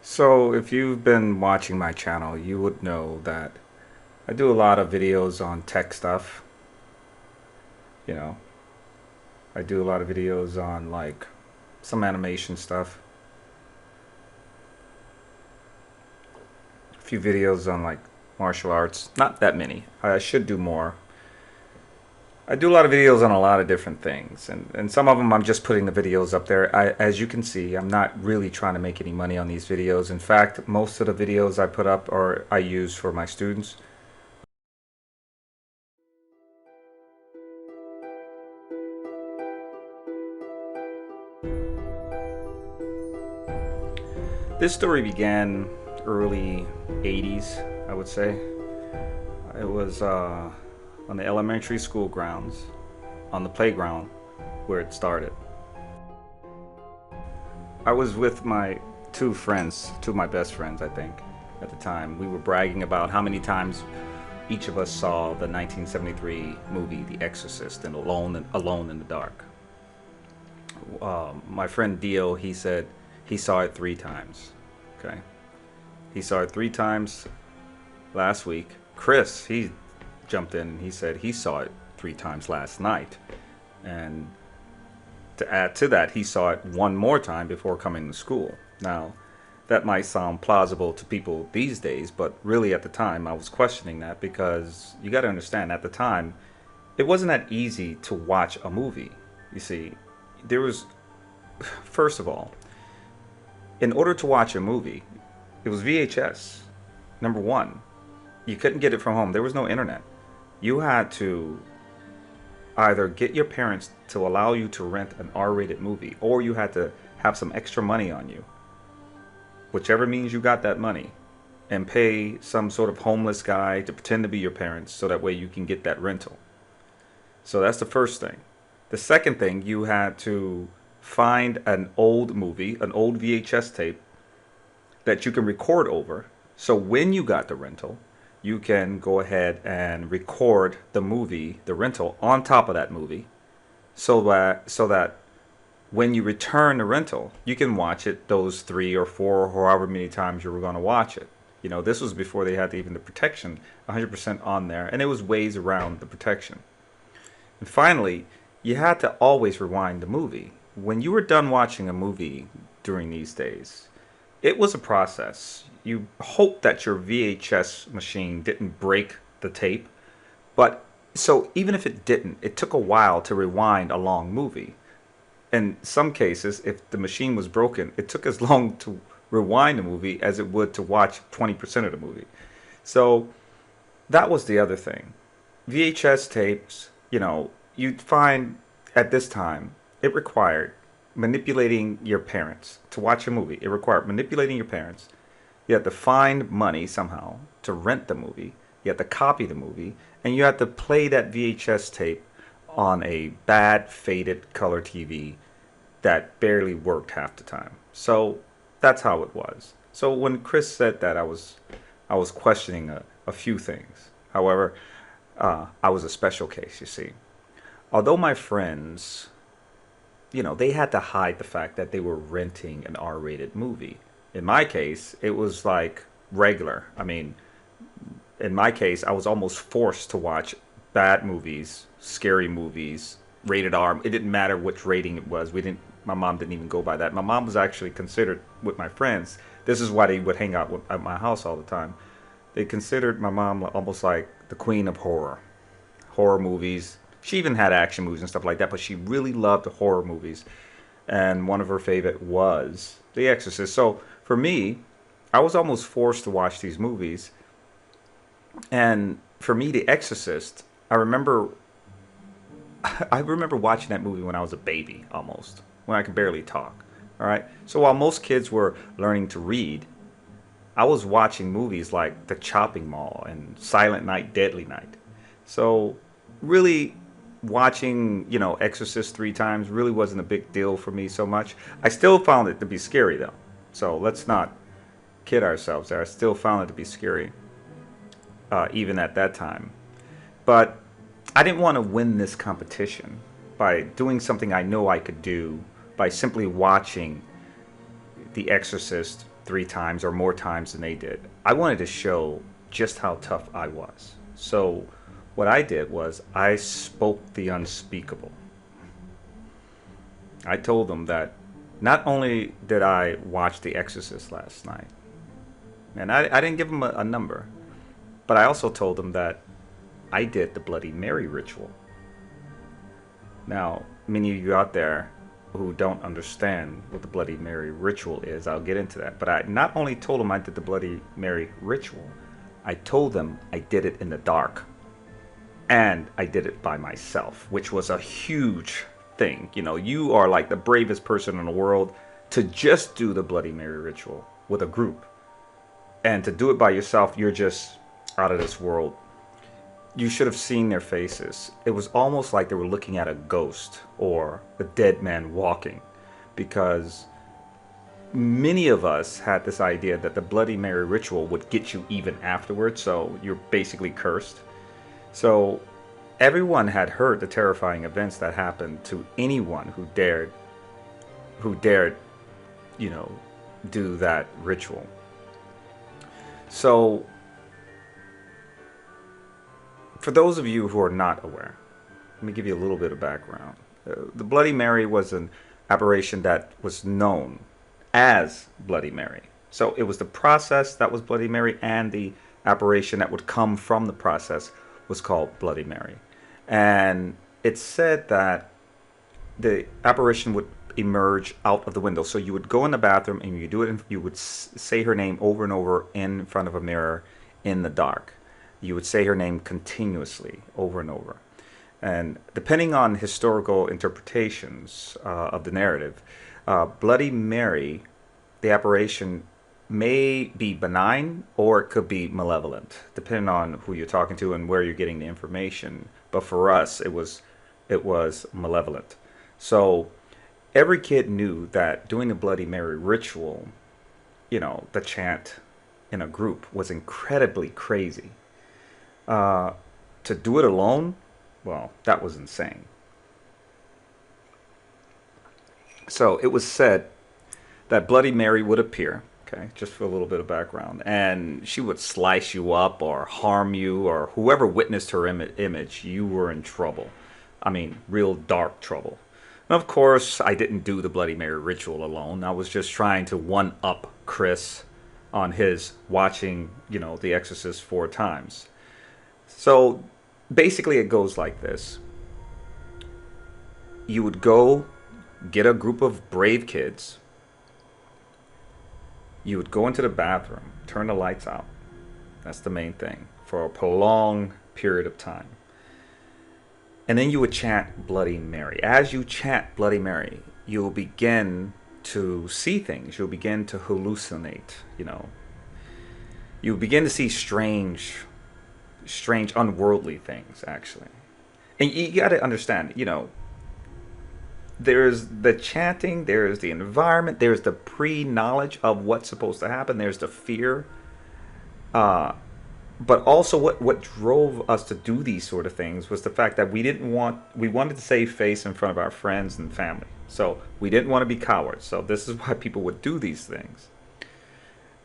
So, if you've been watching my channel, you would know that I do a lot of videos on tech stuff. You know, I do a lot of videos on like some animation stuff, a few videos on like martial arts. Not that many. I should do more. I do a lot of videos on a lot of different things, and some of them I'm just putting the videos up there. As you can see, I'm not really trying to make any money on these videos. In fact, most of the videos I put up or I use for my students. This story began early 80s, I would say. It was on the elementary school grounds, on the playground where it started. I was with my two friends, two of my best friends, I think, at the time. We were bragging about how many times each of us saw the 1973 movie The Exorcist and Alone in the Dark. My friend Dio, he said he saw it 3 times. Okay, he saw it 3 times last week. Chris, he jumped in and he said he saw it 3 times last night. And to add to that, he saw it one more time before coming to school. Now, that might sound plausible to people these days, but really at the time I was questioning that because you got to understand, at the time, it wasn't that easy to watch a movie. You see, there was, first of all, in order to watch a movie, it was VHS. Number one, you couldn't get it from home. There was no internet. You had to either get your parents to allow you to rent an R-rated movie, or you had to have some extra money on you. Whichever means you got that money, and pay some sort of homeless guy to pretend to be your parents so that way you can get that rental. So that's the first thing. The second thing, you had to find an old movie, an old VHS tape that you can record over. So when you got the rental, you can go ahead and record the movie, the rental, on top of that movie, so that when you return the rental, you can watch it those 3 or 4 or however many times you were going to watch it. You know, this was before they had even the protection 100% on there, and it was ways around the protection. And finally, you had to always rewind the movie. When you were done watching a movie during these days, it was a process. You hoped that your VHS machine didn't break the tape, but so even if it didn't, it took a while to rewind a long movie. In some cases, if the machine was broken, it took as long to rewind the movie as it would to watch 20% of the movie. So that was the other thing. VHS tapes, you'd find at this time, it required manipulating your parents to watch a movie. It required manipulating your parents. You had to find money somehow to rent the movie. You had to copy the movie. And you had to play that VHS tape on a bad, faded color TV that barely worked half the time. So that's how it was. So when Chris said that, I was questioning a few things. However, I was a special case, you see. Although my friends, they had to hide the fact that they were renting an R-rated movie. In my case, it was like regular. I mean, in my case, I was almost forced to watch bad movies, scary movies, rated R. It didn't matter which rating it was. My mom didn't even go by that. My mom was actually considered with my friends. This is why they would hang out at my house all the time. They considered my mom almost like the queen of horror movies. She even had action movies and stuff like that, but she really loved the horror movies. And one of her favorite was The Exorcist. So for me, I was almost forced to watch these movies. And for me, The Exorcist, I remember watching that movie when I was a baby almost, when I could barely talk. All right. So while most kids were learning to read, I was watching movies like The Chopping Mall and Silent Night, Deadly Night. So really watching, Exorcist 3 times really wasn't a big deal for me so much. I still found it to be scary though. So let's not kid ourselves there. I still found it to be scary, even at that time. But I didn't want to win this competition by doing something I know I could do by simply watching The Exorcist 3 times or more times than they did. I wanted to show just how tough I was. So what I did was I spoke the unspeakable. I told them that not only did I watch The Exorcist last night, and I didn't give them a number, but I also told them that I did the Bloody Mary ritual. Now, many of you out there who don't understand what the Bloody Mary ritual is, I'll get into that. But I not only told them I did the Bloody Mary ritual, I told them I did it in the dark. And I did it by myself, which was a huge thing. You know, you are like the bravest person in the world to just do the Bloody Mary ritual with a group. And to do it by yourself, you're just out of this world. You should have seen their faces. It was almost like they were looking at a ghost or a dead man walking, because many of us had this idea that the Bloody Mary ritual would get you even afterwards, so you're basically cursed. So everyone had heard the terrifying events that happened to anyone who dared, you know, do that ritual. So for those of you who are not aware, let me give you a little bit of background. The Bloody Mary was an aberration that was known as Bloody Mary. So it was the process that was Bloody Mary, and the aberration that would come from the process was called Bloody Mary. And it's said that the apparition would emerge out of the window. So you would go in the bathroom and you do it, and you would say her name over and over in front of a mirror in the dark. You would say her name continuously over and over. And depending on historical interpretations of the narrative, Bloody Mary, the apparition, may be benign or it could be malevolent, depending on who you're talking to and where you're getting the information. But for us, it was malevolent. So every kid knew that doing the Bloody Mary ritual, you know, the chant in a group, was incredibly crazy. To do it alone, well, that was insane. So it was said that Bloody Mary would appear, okay, just for a little bit of background, and she would slice you up or harm you, or whoever witnessed her image, you were in trouble. I mean, real dark trouble. And of course, I didn't do the Bloody Mary ritual alone. I was just trying to one-up Chris on his watching, you know, The Exorcist 4 times. So basically it goes like this. You would go get a group of brave kids. You would go into the bathroom, turn the lights out. That's the main thing, for a prolonged period of time. And then you would chant Bloody Mary. As you chant Bloody Mary, you'll begin to see things. You'll begin to hallucinate, you know. You'll begin to see strange, unworldly things, actually. And you got to understand, you know, there's the chanting, there's the environment, there's the pre-knowledge of what's supposed to happen, there's the fear. But also what drove us to do these sort of things was the fact that we wanted to save face in front of our friends and family. So we didn't want to be cowards. So this is why people would do these things.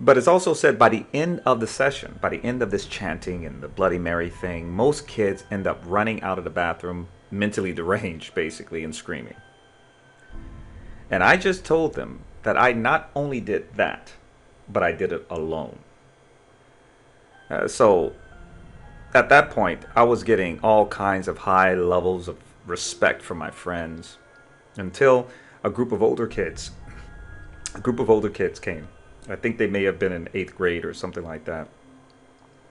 But it's also said by the end of the session, by the end of this chanting and the Bloody Mary thing, most kids end up running out of the bathroom mentally deranged, basically, and screaming. And I just told them that I not only did that, but I did it alone. So at that point, I was getting all kinds of high levels of respect from my friends, until a group of older kids came. I think they may have been in 8th grade or something like that.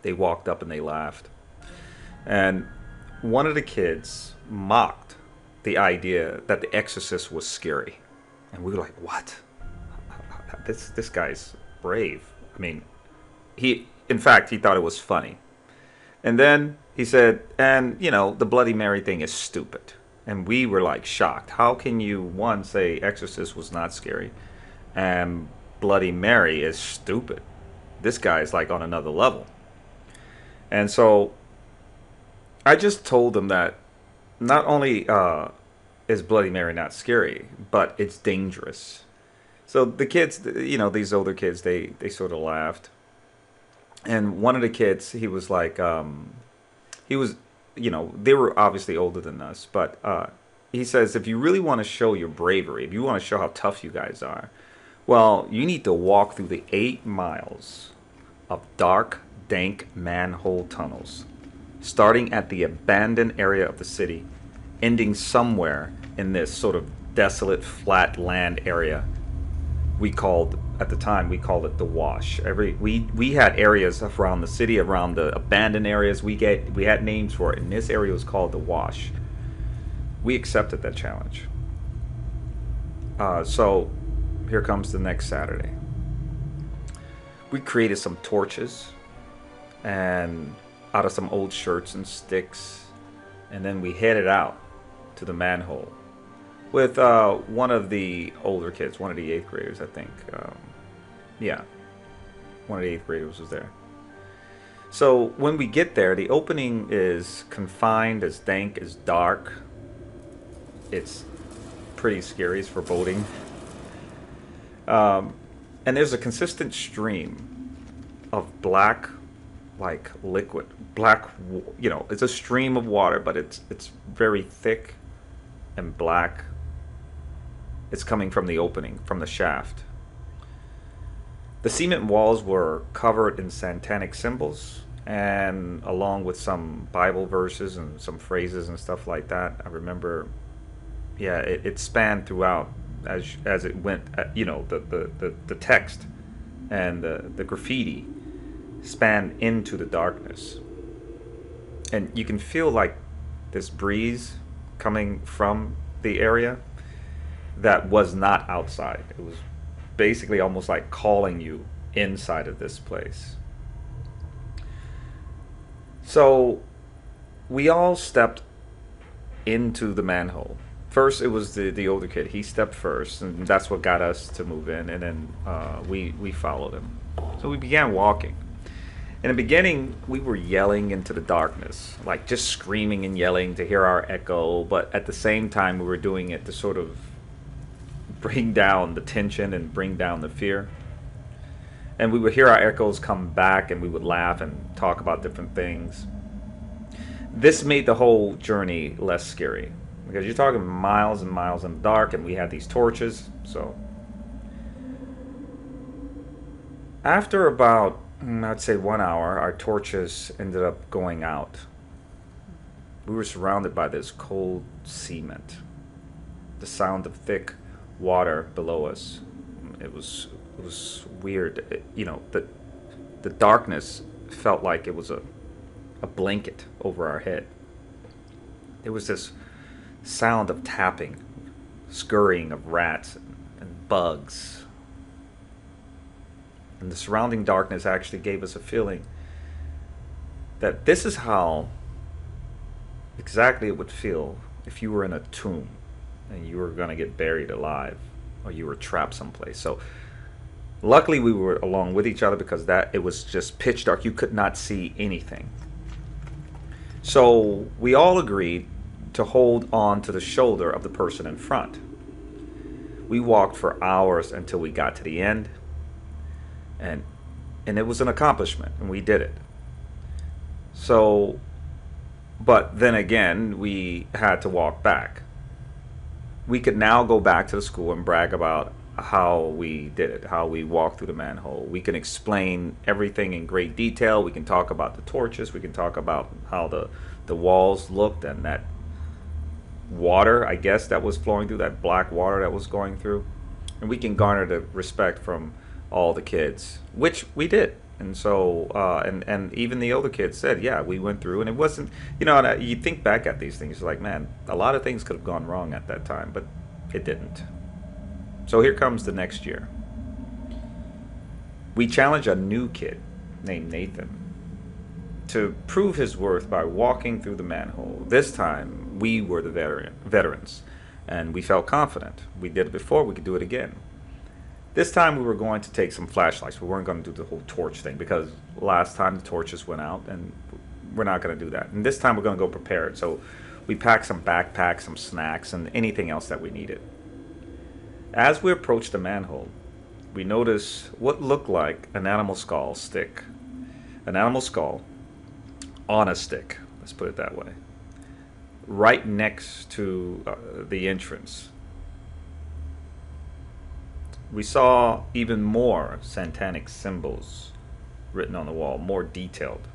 They walked up and they laughed. And one of the kids mocked the idea that The Exorcist was scary. And we were like, what? This guy's brave. I mean, in fact, he thought it was funny. And then he said, and, you know, the Bloody Mary thing is stupid. And we were like shocked. How can you, one, say Exorcist was not scary, and Bloody Mary is stupid? This guy's like on another level. And so I just told them that not only is Bloody Mary not scary, but it's dangerous. So the kids, these older kids, they sort of laughed. And one of the kids, he was like, he was, they were obviously older than us, but he says, if you really want to show your bravery, if you want to show how tough you guys are, well, you need to walk through the 8 miles of dark, dank manhole tunnels, starting at the abandoned area of the city, ending somewhere in this sort of desolate, flat land area. We called at the time we called it the wash. We had areas around the city, around the abandoned areas. We had names for it, and this area was called the wash. We accepted that challenge. So here comes the next Saturday. We created some torches and out of some old shirts and sticks, and then we headed out to the manhole with one of the older kids, one of the 8th graders, I think. Yeah, one of the 8th graders was there. So when we get there, the opening is confined, as dank, as dark. It's pretty scary, it's foreboding. And there's a consistent stream of black, like liquid, black. It's a stream of water, but it's very thick and black. It's coming from the opening, from the shaft. The cement walls were covered in satanic symbols, and along with some Bible verses and some phrases and stuff like that. I remember, yeah, it spanned throughout as it went. The text and the graffiti spanned into the darkness, and you can feel like this breeze coming from the area that was not outside. It was basically almost like calling you inside of this place. So we all stepped into the manhole. First, it was the older kid. He stepped first, and that's what got us to move in. And then we followed him. So we began walking. In the beginning, we were yelling into the darkness, like just screaming and yelling to hear our echo. But at the same time, we were doing it to sort of bring down the tension and bring down the fear. And we would hear our echoes come back, and we would laugh and talk about different things. This made the whole journey less scary, because you're talking miles and miles in the dark, and we had these torches. So after about, I'd say 1 hour, our torches ended up going out. We were surrounded by this cold cement, the sound of thick water below us. It was weird. The darkness felt like it was a blanket over our head. There was this sound of tapping, scurrying of rats and bugs. And the surrounding darkness actually gave us a feeling that this is how exactly it would feel if you were in a tomb and you were going to get buried alive, or you were trapped someplace. So luckily we were along with each other, because it was just pitch dark. You could not see anything. So we all agreed to hold on to the shoulder of the person in front. We walked for hours until we got to the end, and it was an accomplishment, and we did it. So, but then again, we had to walk back. We could now go back to the school and brag about how we did it, how we walked through the manhole. We can explain everything in great detail. We can talk about the torches. We can talk about how the walls looked, and that water, I guess, that was flowing through, that black water that was going through. And we can garner the respect from all the kids, which we did. And so, and even the older kids said, yeah, we went through, and it wasn't, and you think back at these things, like, man, a lot of things could have gone wrong at that time, but it didn't. So here comes the next year. We challenge a new kid named Nathan to prove his worth by walking through the manhole. This time, we were the veterans, and we felt confident. We did it before, we could do it again. This time we were going to take some flashlights. We weren't going to do the whole torch thing, because last time the torches went out, and we're not going to do that. And this time we're going to go prepared. So we packed some backpacks, some snacks, and anything else that we needed. As we approached the manhole, we noticed what looked like an animal skull stick. An animal skull on a stick, let's put it that way, right next to the entrance. We saw even more satanic symbols written on the wall, more detailed.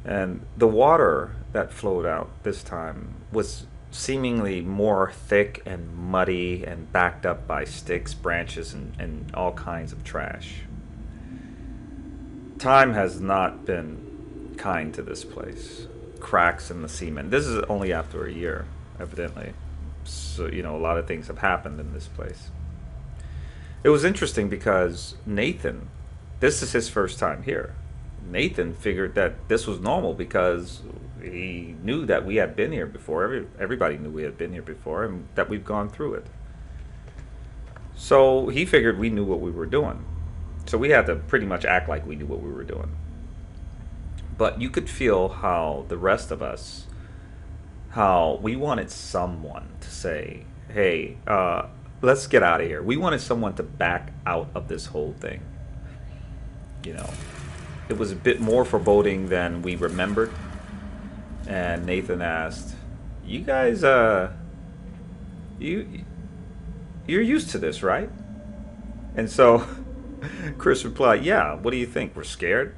And the water that flowed out this time was seemingly more thick and muddy and backed up by sticks, branches, and all kinds of trash. Time has not been kind to this place. Cracks in the cement. This is only after a year, evidently. So, a lot of things have happened in this place. It was interesting because Nathan, this is his first time here. Nathan figured that this was normal because he knew that we had been here before. Everybody knew we had been here before and that we've gone through it. So he figured we knew what we were doing. So we had to pretty much act like we knew what we were doing. But you could feel how the rest of us, how we wanted someone to say, hey, let's get out of here. We wanted someone to back out of this whole thing. It was a bit more foreboding than we remembered. And Nathan asked, you guys, you're used to this, right? And so Chris replied, yeah, what do you think? We're scared?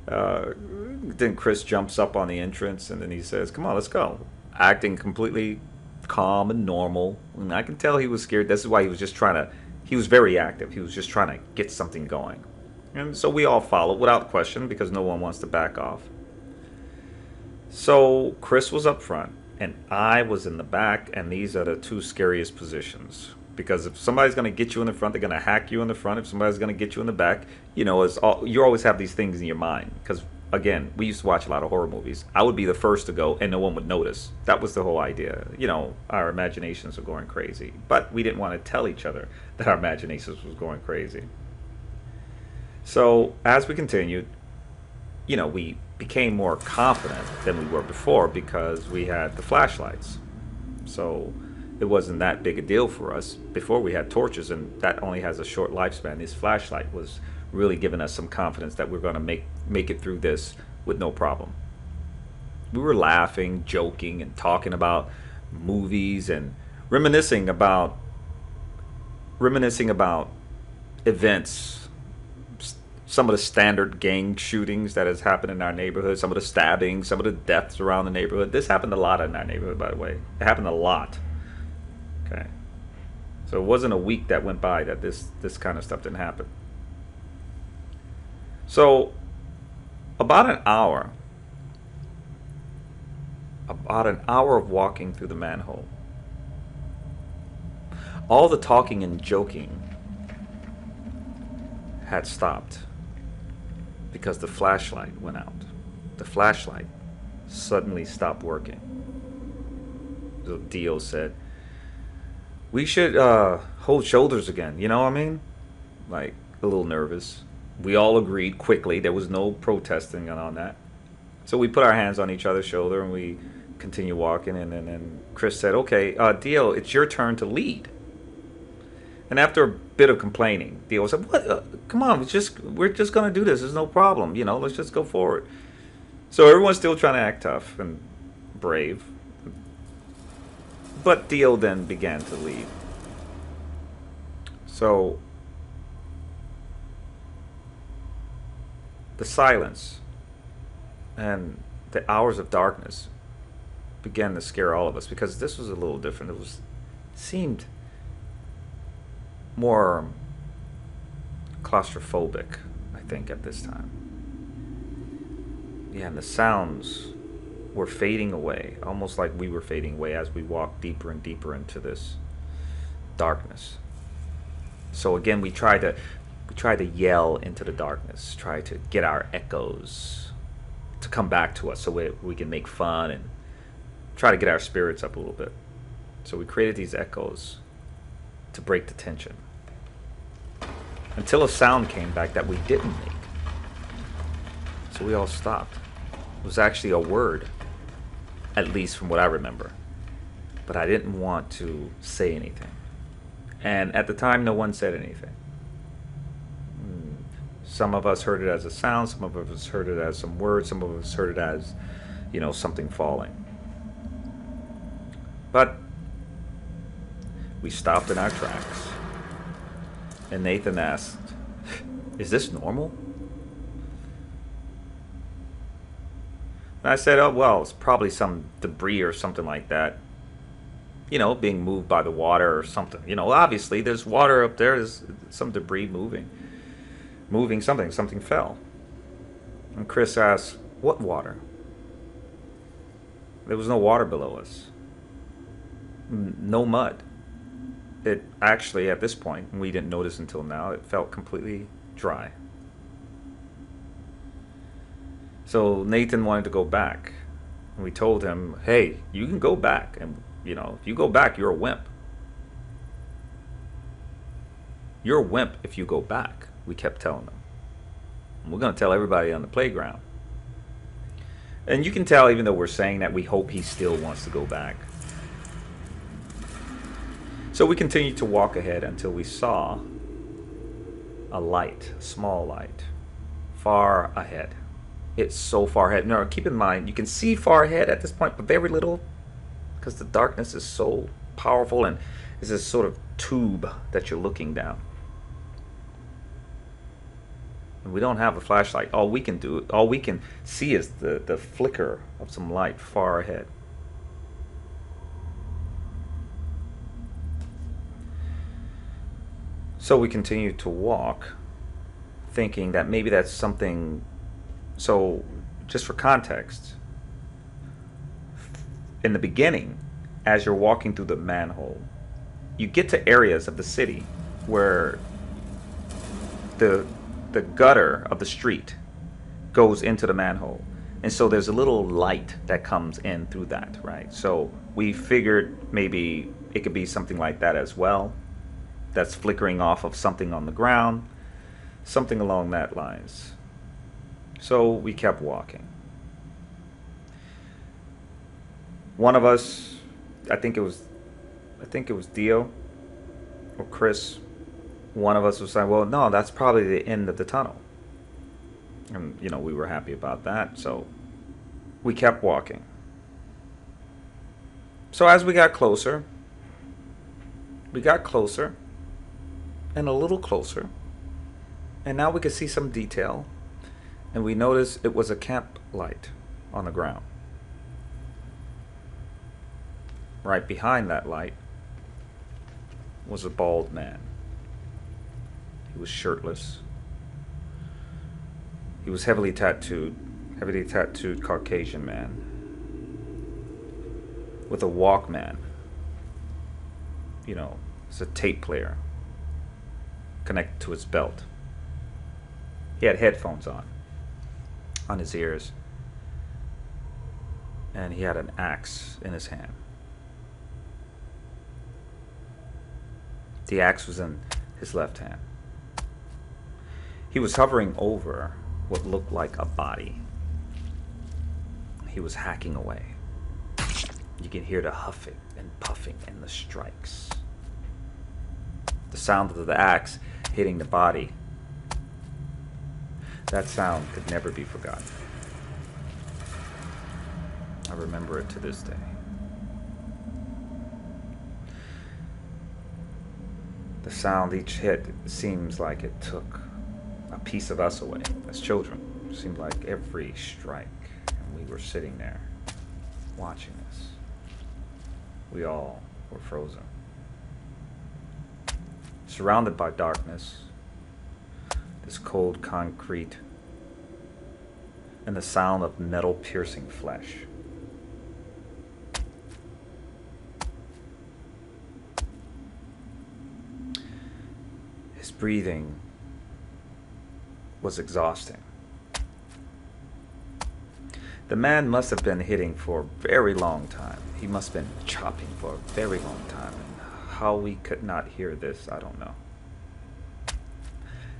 Then Chris jumps up on the entrance and then he says, come on, let's go. Acting completely calm and normal. And I can tell he was scared. This is why he was just he was very active. He was just trying to get something going. And so we all followed without question because no one wants to back off. So Chris was up front and I was in the back, and these are the two scariest positions. Because if somebody's going to get you in the front, they're going to hack you in the front. If somebody's going to get you in the back, you always have these things in your mind. Because, again, we used to watch a lot of horror movies. I would be the first to go, and no one would notice. That was the whole idea. Our imaginations were going crazy. But we didn't want to tell each other that our imaginations was going crazy. So, as we continued, we became more confident than we were before because we had the flashlights. So it wasn't that big a deal for us. Before we had torches, and that only has a short lifespan. This flashlight was really giving us some confidence that we're going to make it through this with no problem. We were laughing, joking, and talking about movies and reminiscing about events, some of the standard gang shootings that has happened in our neighborhood, some of the stabbings, some of the deaths around the neighborhood. This happened a lot in our neighborhood, by the way. It happened a lot. Okay. So it wasn't a week that went by that this kind of stuff didn't happen. So about an hour of walking through the manhole, all the talking and joking had stopped because the flashlight went out. The flashlight suddenly stopped working. So Dio said, we should hold shoulders again, you know what I mean? Like, a little nervous. We all agreed quickly. There was no protesting on that. So we put our hands on each other's shoulder and we continued walking. And then Chris said, okay, Dio, it's your turn to lead. And after a bit of complaining, Dio said, what? Come on, we're just going to do this. There's no problem. Let's just go forward. So everyone's still trying to act tough and brave. But Dio then began to lead. So the silence and the hours of darkness began to scare all of us because this was a little different. It seemed more claustrophobic, I think, at this time. Yeah, and the sounds were fading away, almost like we were fading away as we walked deeper and deeper into this darkness. So again, we tried to yell into the darkness, try to get our echoes to come back to us so we can make fun and try to get our spirits up a little bit. So we created these echoes to break the tension until a sound came back that we didn't make. So we all stopped. It was actually a word, at least from what I remember. But I didn't want to say anything. And at the time, no one said anything. Some of us heard it as a sound, some of us heard it as some words, some of us heard it as, something falling. But we stopped in our tracks. And Nathan asked, "Is this normal?" And I said, "Oh, well, it's probably some debris or something like that. Being moved by the water or something. Obviously there's water up there. There's some debris moving. Moving something. Something fell." And Chris asked, "What water?" There was no water below us. No mud. It actually, at this point, we didn't notice until now, it felt completely dry. So Nathan wanted to go back. And we told him, "Hey, you can go back. And, if you go back, you're a wimp. You're a wimp if you go back," we kept telling them. And we're going to tell everybody on the playground. And you can tell, even though we're saying that, we hope he still wants to go back. So we continued to walk ahead until we saw a light, a small light, far ahead. It's so far ahead. Now, keep in mind, you can see far ahead at this point, but very little, because the darkness is so powerful, and it's this sort of tube that you're looking down. And we don't have a flashlight. All we can see is the flicker of some light far ahead. So we continue to walk, thinking that maybe that's something. So, just for context, in the beginning, as you're walking through the manhole, you get to areas of the city where the gutter of the street goes into the manhole. And so there's a little light that comes in through that, right? So we figured maybe it could be something like that as well, that's flickering off of something on the ground, something along that lines. So we kept walking. One of us, I think it was Dio or Chris, one of us was saying, "Well, no, that's probably the end of the tunnel." And, we were happy about that, so we kept walking. So as we got closer and a little closer, and now we could see some detail, and we noticed it was a camp light on the ground. Right behind that light was a bald man. He was shirtless. He was heavily tattooed Caucasian man with a Walkman. It's a tape player connected to his belt. He had headphones on his ears, and he had an axe in his hand. The axe was in his left hand. He was hovering over what looked like a body. He was hacking away. You can hear the huffing and puffing and the strikes. The sound of the axe hitting the body. That sound could never be forgotten. I remember it to this day. The sound each hit seems like it took a piece of us away as children. It seemed like every strike, and we were sitting there watching this. We all were frozen, surrounded by darkness, this cold concrete, and the sound of metal piercing flesh. His breathing was exhausting. The man must have been hitting for a very long time. He must have been chopping for a very long time. And how we could not hear this, I don't know.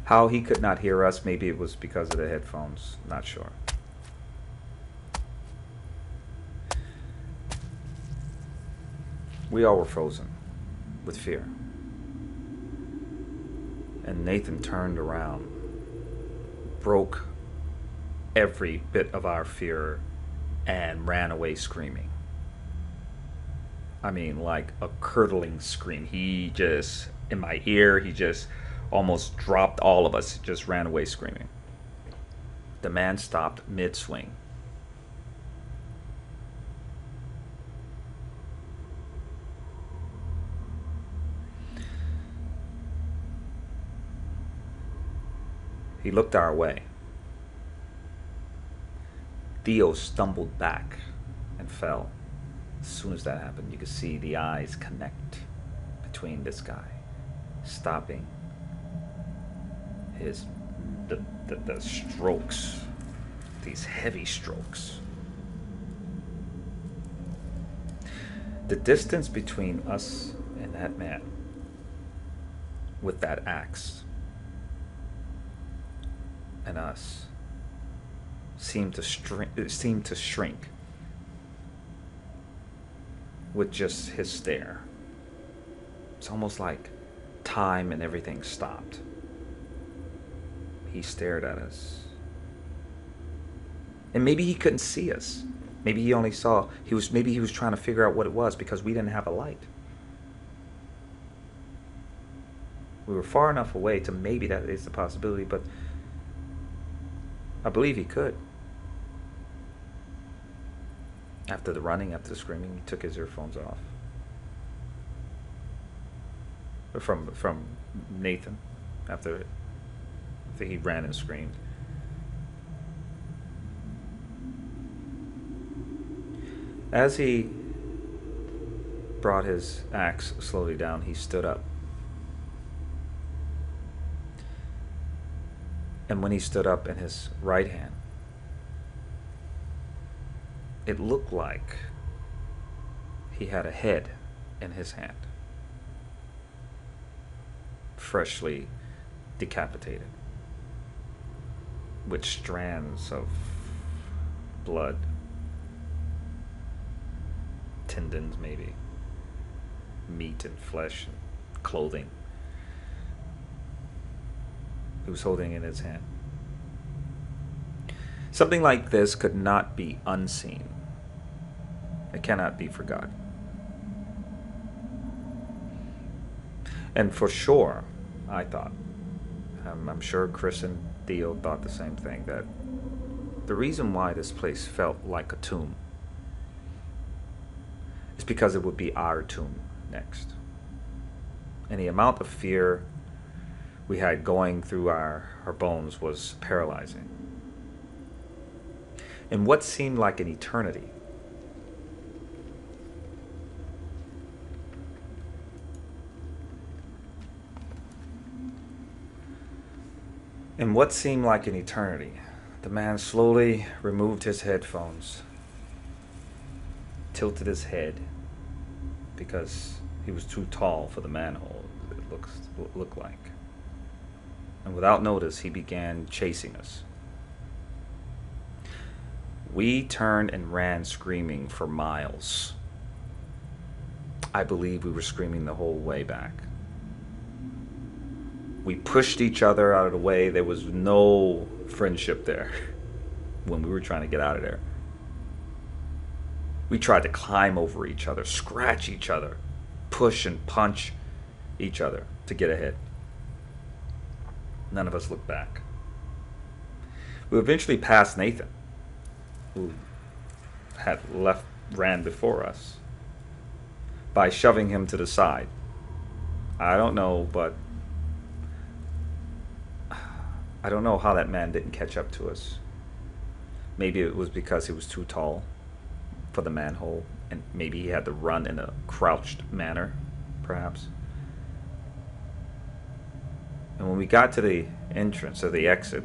How he could not hear us, maybe it was because of the headphones, not sure. We all were frozen with fear. And Nathan turned around, broke every bit of our fear, and ran away screaming. I mean, like a curdling scream. He just, in my ear, he just almost dropped all of us, just ran away screaming. The man stopped mid-swing. He looked our way. Theo stumbled back and fell. As soon as that happened, you could see the eyes connect between this guy, stopping his the strokes, these heavy strokes. The distance between us and that man with that axe and us seemed to shrink with just his stare. It's almost like time and everything stopped. He stared at us. And maybe he couldn't see us. Maybe he only saw, maybe he was trying to figure out what it was because we didn't have a light. We were far enough away to maybe that is a possibility, but I believe he could. After the running, after the screaming, he took his earphones off. From Nathan, after he ran and screamed. As he brought his axe slowly down, he stood up. And when he stood up in his right hand, it looked like he had a head in his hand, freshly decapitated, with strands of blood, tendons maybe, meat and flesh and clothing. He was holding in his hand. Something like this could not be unseen. It cannot be forgotten. And for sure, I thought, I'm sure Chris and Theo thought the same thing, that the reason why this place felt like a tomb is because it would be our tomb next. And the amount of fear we had going through our bones was paralyzing. In what seemed like an eternity, the man slowly removed his headphones, tilted his head, because he was too tall for the manhole, it looked like. And without notice, he began chasing us. We turned and ran screaming for miles. I believe we were screaming the whole way back. We pushed each other out of the way. There was no friendship there when we were trying to get out of there. We tried to climb over each other, scratch each other, push and punch each other to get ahead. None of us looked back. We eventually passed Nathan, who had ran before us, by shoving him to the side. I don't know, but I don't know how that man didn't catch up to us. Maybe it was because he was too tall for the manhole, and maybe he had to run in a crouched manner, perhaps. And when we got to the entrance or the exit,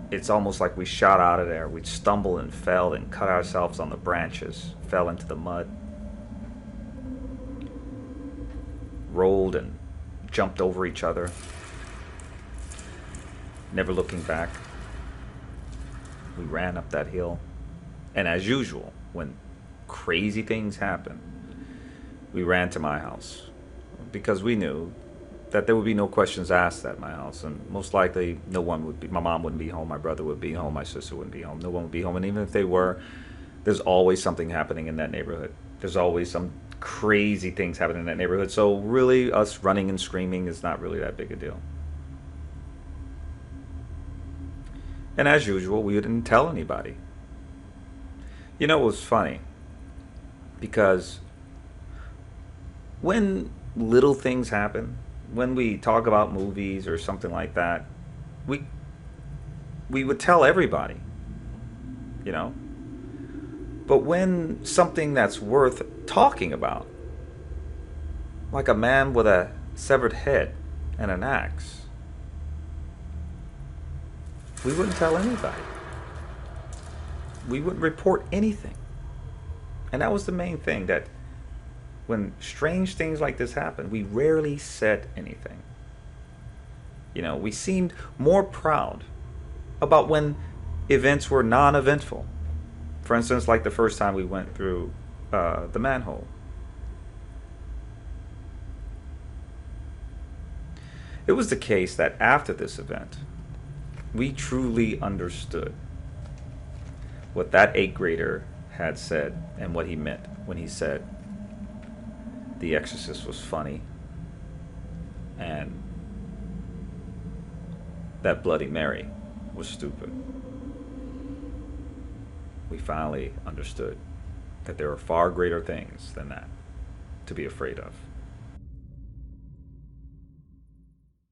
it's almost like we shot out of there. We stumbled and fell and cut ourselves on the branches, fell into the mud, rolled and jumped over each other, never looking back. We ran up that hill. And as usual, when crazy things happen, we ran to my house because we knew that there would be no questions asked at my house, and most likely no one would be. My mom wouldn't be home, my brother would be home, my sister wouldn't be home, no one would be home, and even if they were, there's always something happening in that neighborhood. There's always some crazy things happening in that neighborhood. So really, us running and screaming is not really that big a deal. And as usual, we didn't tell anybody. You know, it was funny because when little things happen, when we talk about movies or something like that, we we would tell everybody, you know. But when something that's worth talking about, like a man with a severed head and an axe, we wouldn't tell anybody. We wouldn't report anything. And that was the main thing, that when strange things like this happened, we rarely said anything. You know, we seemed more proud about when events were non-eventful. For instance, like the first time we went through the manhole. It was the case that after this event, we truly understood what that 8th grader had said and what he meant when he said The Exorcist was funny and that Bloody Mary was stupid. We finally understood that there are far greater things than that to be afraid of.